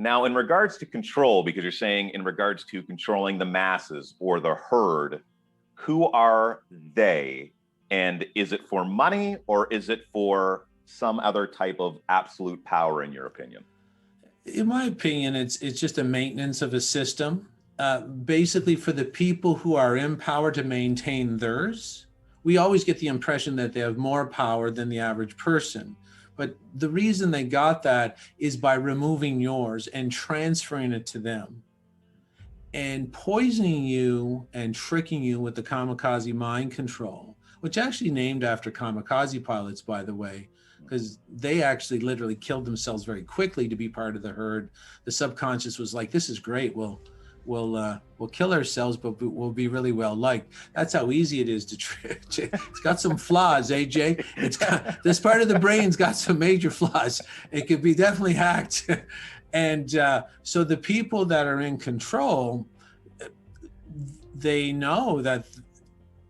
Now, in regards to control, because you're saying in regards to controlling the masses or the herd, who are they? And is it for money or is it for some other type of absolute power, in your opinion? In my opinion, it's just a maintenance of a system. Basically, for the people who are in power to maintain theirs, we always get the impression that they have more power than the average person. But the reason they got that is by removing yours and transferring it to them and poisoning you and tricking you with the kamikaze mind control, which actually named after kamikaze pilots, by the way, because they actually literally killed themselves very quickly to be part of the herd. The subconscious was like, this is great. We'll kill ourselves, but we'll be really well liked. That's how easy it is to trick. It's got some flaws, AJ. It's got, this part of the brain's got some major flaws. It could be definitely hacked. And so the people that are in control, they know that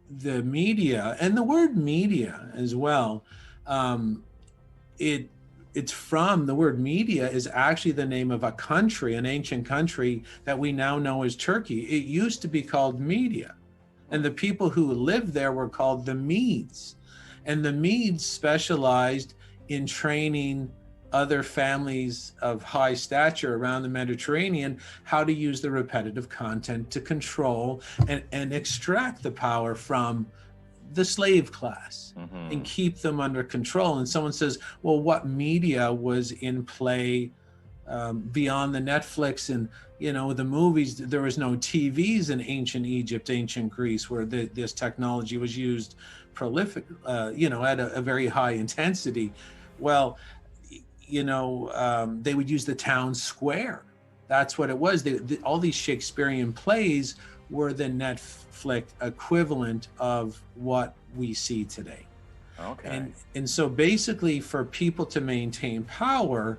the media, and the word media as well, it's from, the word media is actually the name of a country, an ancient country that we now know as Turkey. It used to be called Media. And the people who lived there were called the Medes. And the Medes specialized in training other families of high stature around the Mediterranean how to use the repetitive content to control and extract the power from the slave class and keep them under control. And someone says, well, what media was in play beyond the Netflix and, you know, the movies? There was no TVs in ancient Egypt, ancient Greece, where this technology was used prolific, at a very high intensity. Well, they would use the town square. That's what it was. All these Shakespearean plays were the Netflix equivalent of what we see today. Okay. And so basically, for people to maintain power,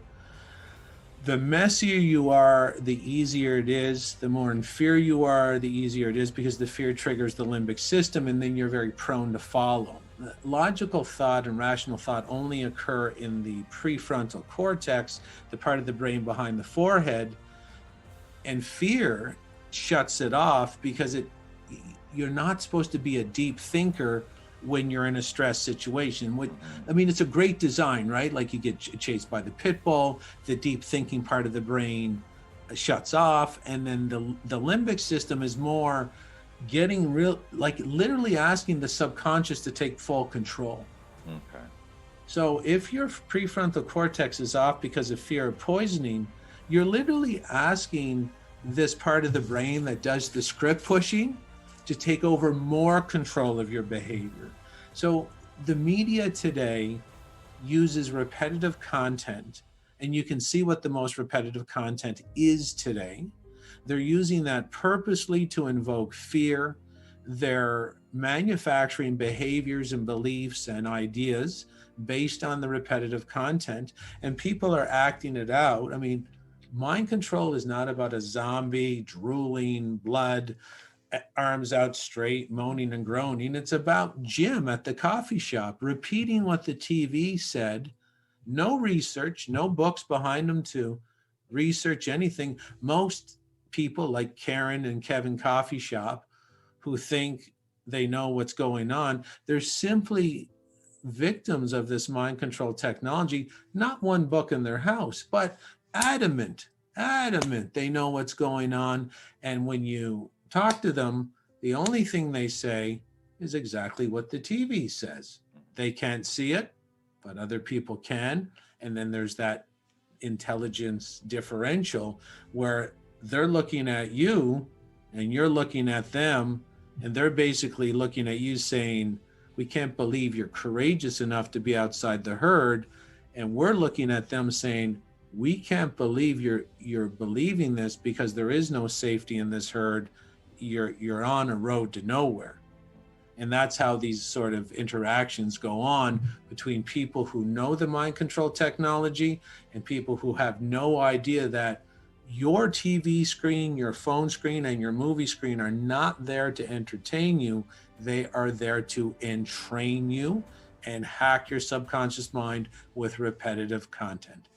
the messier you are, the easier it is. The more in fear you are, the easier it is, because the fear triggers the limbic system, and then you're very prone to follow. Logical thought and rational thought only occur in the prefrontal cortex, the part of the brain behind the forehead, and fear shuts it off because you're not supposed to be a deep thinker when you're in a stress situation. I mean, it's a great design, right? Like you get chased by the pit bull, the deep thinking part of the brain shuts off, and then the limbic system is more getting real, like literally asking the subconscious to take full control. Okay. So if your prefrontal cortex is off because of fear of poisoning, you're literally asking this part of the brain that does the script pushing to take over more control of your behavior. So the media today uses repetitive content, and you can see what the most repetitive content is today. They're using that purposely to invoke fear. They're manufacturing behaviors and beliefs and ideas based on the repetitive content, and people are acting it out. I mean, mind control is not about a zombie drooling blood, arms out straight, moaning and groaning. It's about Jim at the coffee shop repeating what the TV said. No research, no books behind them to research anything. Most people like Karen and Kevin Coffee Shop who think they know what's going on, they're simply victims of this mind control technology. Not one book in their house, but adamant they know what's going on. And when you talk to them, the only thing they say is exactly what the TV says. They can't see it, but other people can. And then there's that intelligence differential where they're looking at you and you're looking at them, and they're basically looking at you saying, we can't believe you're courageous enough to be outside the herd. And we're looking at them saying, we can't believe you're believing this because there is no safety in this herd. You're on a road to nowhere. And that's how these sort of interactions go on between people who know the mind control technology and people who have no idea that your TV screen, your phone screen, and your movie screen are not there to entertain you. They are there to entrain you and hack your subconscious mind with repetitive content.